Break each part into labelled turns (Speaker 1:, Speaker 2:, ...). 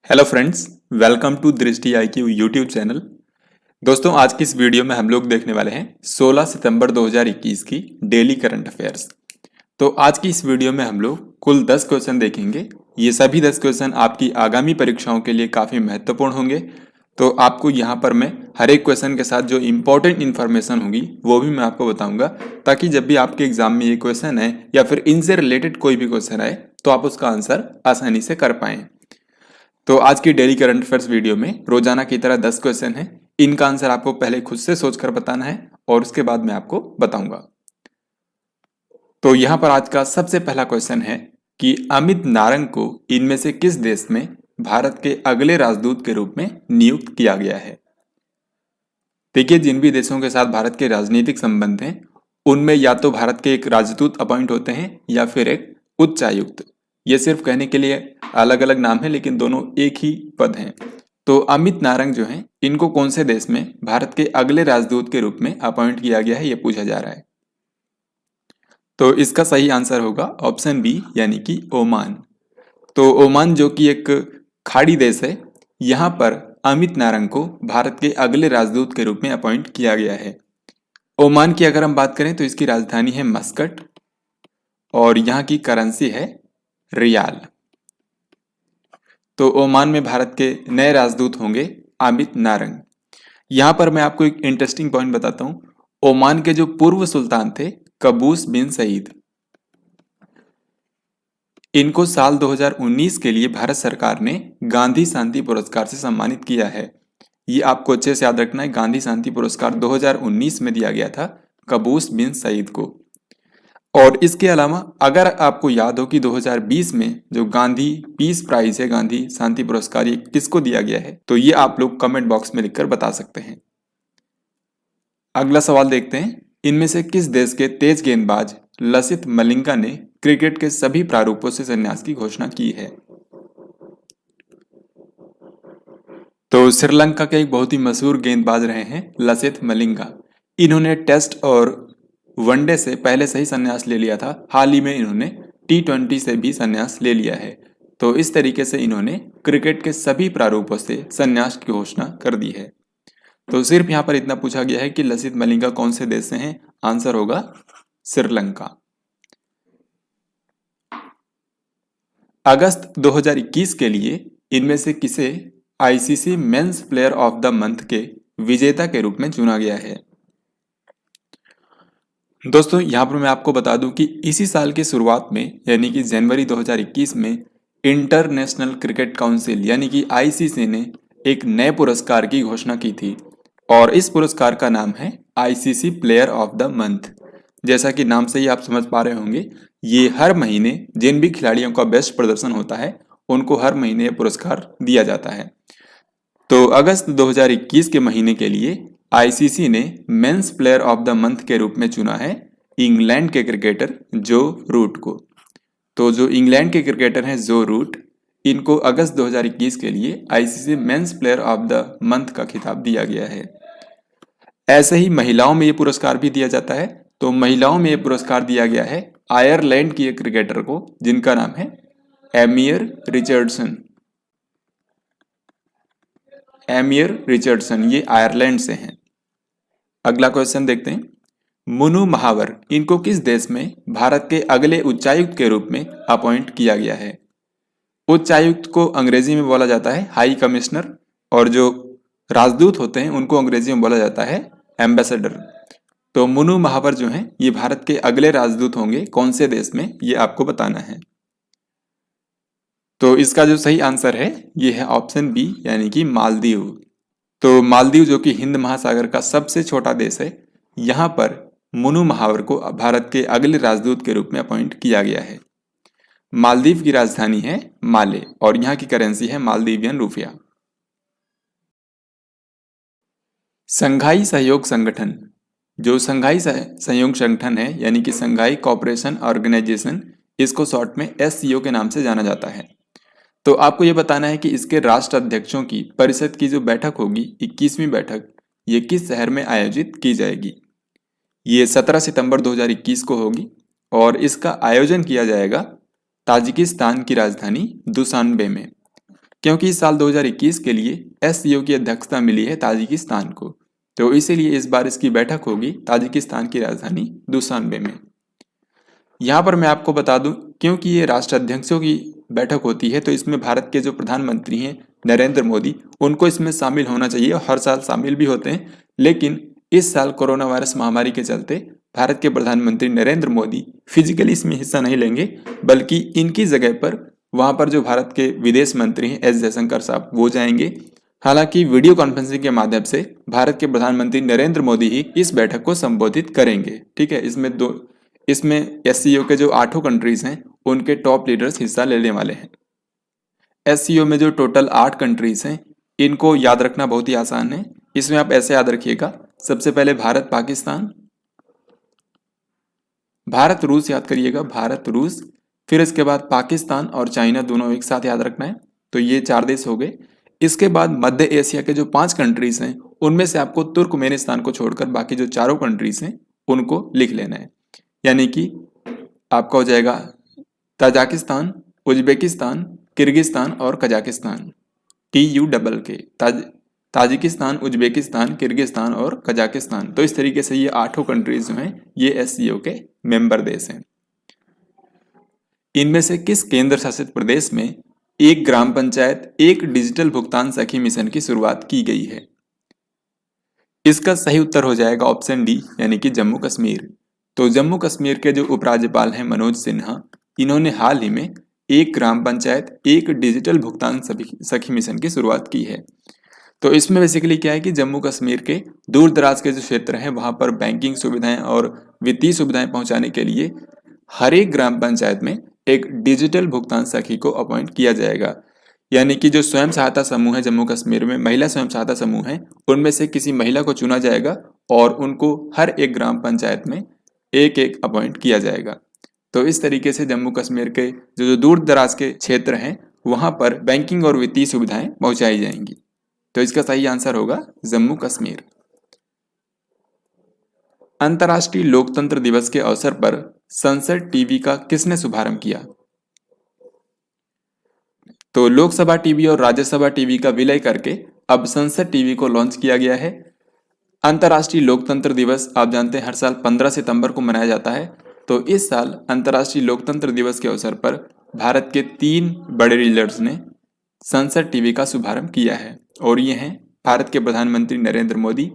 Speaker 1: Hello friends, welcome to दृष्टि IQ YouTube channel. दोस्तों, आज की इस वीडियो में हम लोग देखने वाले हैं 16 सितंबर 2021 की डेली करंट अफेयर्स। तो आज की इस वीडियो में हम लोग कुल 10 क्वेश्चन देखेंगे। ये सभी 10 क्वेश्चन आपकी आगामी परीक्षाओं के लिए काफ़ी महत्वपूर्ण होंगे। तो आपको यहाँ पर मैं हर एक क्वेश्चन के साथ जो इम्पोर्टेंट इन्फॉर्मेशन होगी वो भी मैं आपको बताऊंगा, ताकि जब भी आपके एग्जाम में ये क्वेश्चन आए या फिर इनसे रिलेटेड कोई भी क्वेश्चन आए तो आप उसका आंसर आसानी से कर पाएं। तो आज की डेली करंट अफेयर्स वीडियो में रोजाना की तरह 10 क्वेश्चन हैं। इनका आंसर आपको पहले खुद से सोचकर बताना है और उसके बाद मैं आपको बताऊंगा। तो यहाँ पर आज का सबसे पहला क्वेश्चन है कि अमित नारंग को इनमें से किस देश में भारत के अगले राजदूत के रूप में नियुक्त किया गया है। देखिए, जिन भी देशों के साथ भारत के राजनीतिक संबंध हैं उनमें या तो भारत के एक राजदूत अपॉइंट होते हैं या फिर एक उच्चायुक्त। ये सिर्फ कहने के लिए अलग अलग नाम है, लेकिन दोनों एक ही पद हैं। तो अमित नारंग जो हैं, इनको कौन से देश में भारत के अगले राजदूत के रूप में अपॉइंट किया गया है, ये पूछा जा रहा है। तो इसका सही आंसर होगा ऑप्शन बी, यानी कि ओमान। तो ओमान जो कि एक खाड़ी देश है, यहाँ पर अमित नारंग को भारत के अगले राजदूत के रूप में अपॉइंट किया गया है। ओमान की अगर हम बात करें तो इसकी राजधानी है मस्कट और यहाँ की करेंसी है रियाल। तो ओमान में भारत के नए राजदूत होंगे अमित नारंग। यहाँ पर मैं आपको एक इंटरेस्टिंग पॉइंट बताता हूँ। ओमान के जो पूर्व सुल्तान थे कबूस बिन सईद, इनको साल 2019 के लिए भारत सरकार ने गांधी शांति पुरस्कार से सम्मानित किया है। ये आपको अच्छे से याद रखना है, गांधी शांति पुरस्कार 2019 में दिया गया था कबूस बिन सईद को। और इसके अलावा अगर आपको याद हो कि 2020 में जो गांधी पीस प्राइज है, गांधी शांति पुरस्कार, ये किसको दिया गया है, तो ये आप लोग कमेंट बॉक्स में लिखकर बता सकते हैं। अगला सवाल देखते हैं, इनमें से किस देश के तेज गेंदबाज लसित मलिंगा ने क्रिकेट के सभी प्रारूपों से संन्यास की घोषणा की है। तो श्रीलंका के एक बहुत ही मशहूर गेंदबाज रहे हैं लसित मलिंगा। इन्होंने टेस्ट और वनडे से पहले से ही संन्यास ले लिया था। हाल ही में इन्होंने T20 से भी संन्यास ले लिया है। तो इस तरीके से इन्होंने क्रिकेट के सभी प्रारूपों से संन्यास की घोषणा कर दी है। तो सिर्फ यहाँ पर इतना पूछा गया है कि लसित मलिंगा कौन से देश से हैं, आंसर होगा श्रीलंका। अगस्त 2021 के लिए इनमें से किसे ICC men's player of the month के विजेता के रूप में चुना गया है। दोस्तों, यहाँ पर मैं आपको बता दूं कि इसी साल की शुरुआत में, यानी कि जनवरी 2021 में, इंटरनेशनल क्रिकेट काउंसिल यानी कि ICC ने एक नए पुरस्कार की घोषणा की थी और इस पुरस्कार का नाम है ICC player of the month. जैसा कि नाम से ही आप समझ पा रहे होंगे, ये हर महीने जिन भी खिलाड़ियों का बेस्ट प्रदर्शन होता है उनको हर महीने ये पुरस्कार दिया जाता है। तो अगस्त 2021 के महीने के लिए ICC ने men's player of the month के रूप में चुना है इंग्लैंड के क्रिकेटर जो रूट को। तो जो इंग्लैंड के क्रिकेटर हैं जो रूट, इनको अगस्त 2021 के लिए ICC men's player of the month का खिताब दिया गया है। ऐसे ही महिलाओं में ये पुरस्कार भी दिया जाता है। तो महिलाओं में ये पुरस्कार दिया गया है आयरलैंड की एक क्रिकेटर को, जिनका नाम है एमियर रिचर्डसन। एमियर रिचर्डसन ये आयरलैंड से हैं। अगला क्वेश्चन देखते हैं, मुनु महावर, इनको किस देश में भारत के अगले उच्चायुक्त के रूप में अपॉइंट किया गया है। उच्चायुक्त को अंग्रेजी में बोला जाता है हाई कमिश्नर और जो राजदूत होते हैं उनको अंग्रेजी में बोला जाता है एम्बेसडर। तो मुनु महावर जो हैं, ये भारत के अगले राजदूत होंगे कौन से देश में, ये आपको बताना है। तो इसका जो सही आंसर है ये है ऑप्शन बी, यानी कि मालदीव। तो मालदीव जो कि हिंद महासागर का सबसे छोटा देश है, यहाँ पर मुनु महावर को भारत के अगले राजदूत के रूप में अपॉइंट किया गया है। मालदीव की राजधानी है माले और यहाँ की करेंसी है मालदीवियन रुपया। संघाई सहयोग संगठन, जो संघाई सहयोग संगठन है यानी कि संघाई कोऑपरेशन ऑर्गेनाइजेशन, इसको शॉर्ट में SCO के नाम से जाना जाता है। तो आपको ये बताना है कि इसके राष्ट्र अध्यक्षों की परिषद की जो बैठक होगी, 21वीं बैठक, ये किस शहर में आयोजित की जाएगी। ये 17 सितंबर 2021 को होगी और इसका आयोजन किया जाएगा ताजिकिस्तान की राजधानी दुशानबे में। क्योंकि इस साल 2021 के लिए एससीओ की अध्यक्षता मिली है ताजिकिस्तान को, तो इसीलिए इस बार इसकी बैठक होगी ताजिकिस्तान की राजधानी दुशान्बे में। यहाँ पर मैं आपको बता दूं, क्योंकि ये राष्ट्राध्यक्षों की बैठक होती है तो इसमें भारत के जो प्रधानमंत्री हैं नरेंद्र मोदी, उनको इसमें शामिल होना चाहिए और हर साल शामिल भी होते हैं। लेकिन इस साल कोरोना वायरस महामारी के चलते भारत के प्रधानमंत्री नरेंद्र मोदी फिजिकली इसमें हिस्सा नहीं लेंगे, बल्कि इनकी जगह पर वहां पर जो भारत के विदेश मंत्री हैं एस जयशंकर साहब, वो जाएंगे। हालांकि वीडियो कॉन्फ्रेंसिंग के माध्यम से भारत के प्रधानमंत्री नरेंद्र मोदी ही इस बैठक को संबोधित करेंगे। ठीक है, इसमें एससीओ के जो 8 कंट्रीज हैं उनके टॉप लीडर्स हिस्सा लेने वाले हैं। एससीओ में जो टोटल 8 कंट्रीज हैं इनको याद रखना बहुत ही आसान है। इसमें आप ऐसे याद रखिएगा, सबसे पहले भारत पाकिस्तान, भारत रूस याद करिएगा, भारत रूस, फिर इसके बाद पाकिस्तान और चाइना दोनों एक साथ याद रखना है। तो ये 4 देश हो गए। इसके बाद मध्य एशिया के जो 5 कंट्रीज हैं उनमें से आपको तुर्कमेनिस्तान को छोड़कर बाकी जो चारों कंट्रीज हैं उनको लिख लेना है। यानी कि आपका हो जाएगा ताजिकिस्तान, उज्बेकिस्तान, किर्गिस्तान और Kazakhstan. TUKK Tajikistan, Uzbekistan, Kyrgyzstan और कजाकिस्तान। तो इस तरीके से ये 8 कंट्रीज जो हैं ये एससीओ के मेंबर देश हैं। इनमें से किस केंद्र शासित प्रदेश में एक ग्राम पंचायत एक डिजिटल भुगतान सखी मिशन की शुरुआत की गई है? इसका सही उत्तर हो जाएगा ऑप्शन डी, यानी कि जम्मू कश्मीर। तो जम्मू कश्मीर के जो उपराज्यपाल हैं मनोज सिन्हा, इन्होंने हाल ही में एक ग्राम पंचायत एक डिजिटल भुगतान सखी मिशन की शुरुआत की है। तो इसमें बेसिकली क्या है कि जम्मू कश्मीर के दूर दराज के जो क्षेत्र हैं वहां पर बैंकिंग सुविधाएं और वित्तीय सुविधाएं पहुंचाने के लिए हर एक ग्राम पंचायत में एक डिजिटल भुगतान सखी को अपॉइंट किया जाएगा। यानी कि जो स्वयं सहायता समूह है जम्मू कश्मीर में, महिला स्वयं सहायता समूह है, उनमें से किसी महिला को चुना जाएगा और उनको हर एक ग्राम पंचायत में एक एक अपॉइंट किया जाएगा। तो इस तरीके से जम्मू कश्मीर के जो दूर दराज के क्षेत्र हैं वहां पर बैंकिंग और वित्तीय सुविधाएं पहुंचाई जाएंगी। तो इसका सही आंसर होगा जम्मू कश्मीर। अंतर्राष्ट्रीय लोकतंत्र दिवस के अवसर पर संसद टीवी का किसने शुभारंभ किया? तो लोकसभा टीवी और राज्यसभा टीवी का विलय करके अब संसद टीवी को लॉन्च किया गया है। अंतर्राष्ट्रीय लोकतंत्र दिवस आप जानते हैं हर साल 15 सितंबर को मनाया जाता है। तो इस साल अंतर्राष्ट्रीय लोकतंत्र दिवस के अवसर पर भारत के 3 बड़े लीडर्स ने संसद टीवी का शुभारंभ किया है और ये हैं भारत के प्रधानमंत्री नरेंद्र मोदी,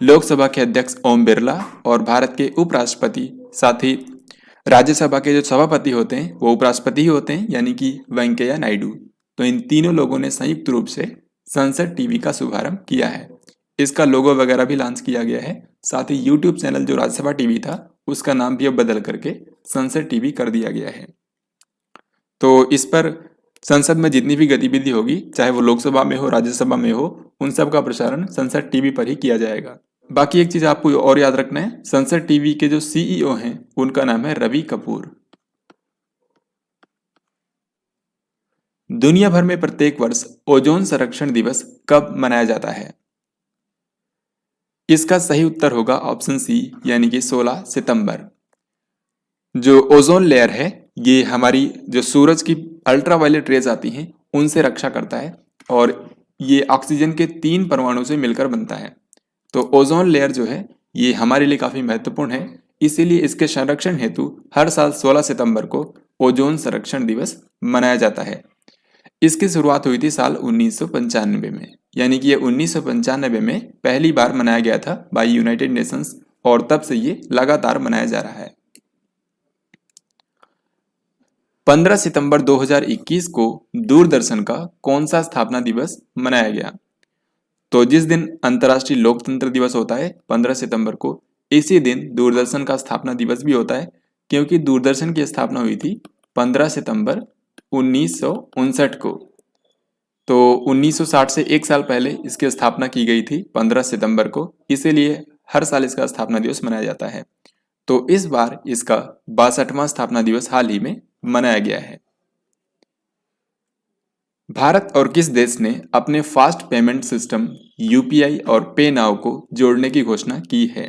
Speaker 1: लोकसभा के अध्यक्ष ओम बिरला और भारत के उपराष्ट्रपति, साथ ही राज्यसभा के जो सभापति होते हैं वो उपराष्ट्रपति ही होते हैं, यानी कि वेंकैया नायडू। तो इन तीनों लोगों ने संयुक्त रूप से संसद टीवी का शुभारंभ किया है। इसका लोगो वगैरह भी लॉन्च किया गया है। साथ ही यूट्यूब चैनल जो राज्यसभा टीवी था उसका नाम भी अब बदल करके संसद टीवी कर दिया गया है। तो इस पर संसद में जितनी भी गतिविधि होगी, चाहे वो लोकसभा में हो राज्यसभा में हो, उन सब का प्रसारण संसद टीवी पर ही किया जाएगा। बाकी एक चीज आपको और याद रखना है, संसद टीवी के जो CEO हैं उनका नाम है रवि कपूर। दुनिया भर में प्रत्येक वर्ष ओजोन संरक्षण दिवस कब मनाया जाता है? इसका सही उत्तर होगा ऑप्शन सी, यानी कि 16 सितंबर। जो ओजोन लेयर है ये हमारी जो सूरज की अल्ट्रावायलेट रेज आती हैं उनसे रक्षा करता है और ये ऑक्सीजन के 3 परमाणु से मिलकर बनता है। तो ओजोन लेयर जो है ये हमारे लिए काफी महत्वपूर्ण है, इसीलिए इसके संरक्षण हेतु हर साल 16 सितंबर को ओजोन संरक्षण दिवस मनाया जाता है। इसकी शुरुआत हुई थी साल 1995 में, यानी कि ये 1995 में पहली बार मनाया गया था बाय यूनाइटेड नेशंस और तब से ये लगातार मनाया जा रहा है। 15 सितंबर 2021 को दूरदर्शन का कौन सा स्थापना दिवस मनाया गया? तो जिस दिन अंतर्राष्ट्रीय लोकतंत्र दिवस होता है 15 सितंबर को, इसी दिन दूरदर्शन का स्थापना दिवस भी होता है, क्योंकि दूरदर्शन की स्थापना हुई थी 15 सितंबर 1959 को। तो 1960 से 1 साल पहले इसकी स्थापना की गई थी 15 सितंबर को, इसीलिए हर साल इसका स्थापना दिवस मनाया जाता है। तो इस बार इसका 62वां स्थापना दिवस हाल ही में मनाया गया है। भारत और किस देश ने अपने फास्ट पेमेंट सिस्टम UPI और पे नाउ को जोड़ने की घोषणा की है?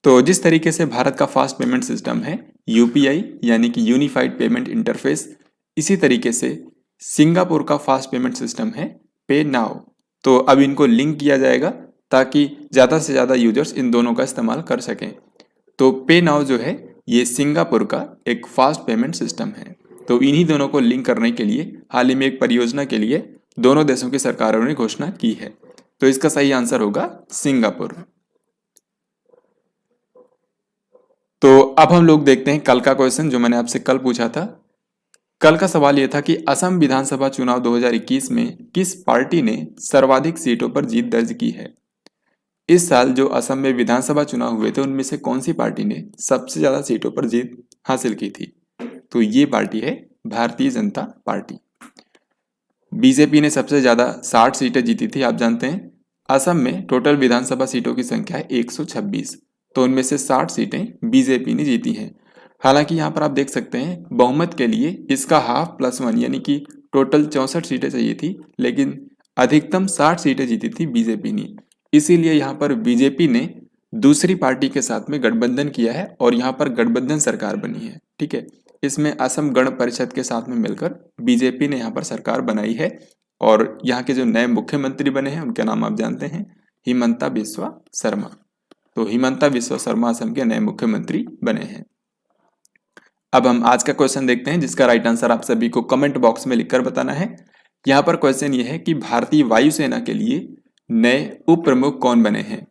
Speaker 1: तो जिस तरीके से भारत का फास्ट पेमेंट सिस्टम है UPI, यानी कि यूनिफाइड पेमेंट इंटरफेस, इसी तरीके से सिंगापुर का फास्ट पेमेंट सिस्टम है पे नाउ। तो अब इनको लिंक किया जाएगा ताकि ज़्यादा से ज़्यादा यूजर्स इन दोनों का इस्तेमाल कर सकें। तो पे नाउ जो है ये सिंगापुर का एक फास्ट पेमेंट सिस्टम है। तो इन्हीं दोनों को लिंक करने के लिए हाल ही में एक परियोजना के लिए दोनों देशों की सरकारों ने घोषणा की है। तो इसका सही आंसर होगा सिंगापुर। तो अब हम लोग देखते हैं कल का क्वेश्चन जो मैंने आपसे कल पूछा था। कल का सवाल यह था कि असम विधानसभा चुनाव 2021 में किस पार्टी ने सर्वाधिक सीटों पर जीत दर्ज की है। इस साल जो असम में विधानसभा चुनाव हुए थे उनमें से कौन सी पार्टी ने सबसे ज्यादा सीटों पर जीत हासिल की थी। तो ये पार्टी है भारतीय जनता पार्टी। बीजेपी ने सबसे ज्यादा 60 सीटें जीती थी। आप जानते हैं असम में टोटल विधानसभा सीटों की संख्या है 126, तो उनमें से 60 सीटें बीजेपी ने जीती हैं। हालांकि यहाँ पर आप देख सकते हैं बहुमत के लिए इसका हाफ प्लस 1 यानी कि टोटल 64 सीटें चाहिए थी, लेकिन अधिकतम 60 सीटें जीती थी बीजेपी ने। इसीलिए यहाँ पर बीजेपी ने दूसरी पार्टी के साथ में गठबंधन किया है और यहाँ पर गठबंधन सरकार बनी है। ठीक है, इसमें असम गण परिषद के साथ में मिलकर बीजेपी ने यहाँ पर सरकार बनाई है और यहाँ के जो नए मुख्यमंत्री बने हैं उनके नाम आप जानते हैं हिमंता बिस्वा शर्मा। तो हिमंता बिस्वा शर्मा असम के नए मुख्यमंत्री बने हैं। अब हम आज का क्वेश्चन देखते हैं जिसका राइट आंसर आप सभी को कमेंट बॉक्स में लिखकर बताना है। यहाँ पर क्वेश्चन ये है कि भारतीय वायुसेना के लिए नए उप प्रमुख कौन बने हैं।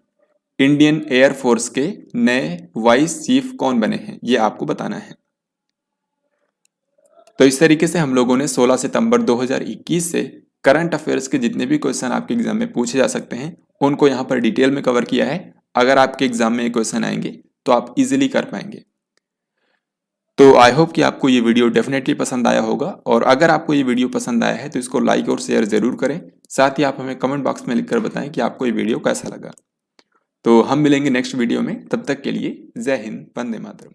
Speaker 1: इंडियन एयर फोर्स के नए वाइस चीफ कौन बने हैं, ये आपको बताना है। तो इस तरीके से हम लोगों ने 16 सितंबर 2021 से करंट अफेयर्स के जितने भी क्वेश्चन आपके एग्जाम में पूछे जा सकते हैं उनको यहाँ पर डिटेल में कवर किया है। अगर आपके एग्जाम में ये क्वेश्चन आएंगे तो आप इजीली कर पाएंगे। तो आई होप कि आपको ये वीडियो डेफिनेटली पसंद आया होगा, और अगर आपको ये वीडियो पसंद आया है तो इसको लाइक और शेयर जरूर करें। साथ ही आप हमें कमेंट बॉक्स में लिखकर बताएं कि आपको ये वीडियो कैसा लगा। तो हम मिलेंगे नेक्स्ट वीडियो में, तब तक के लिए जय हिंद, वंदे मातरम।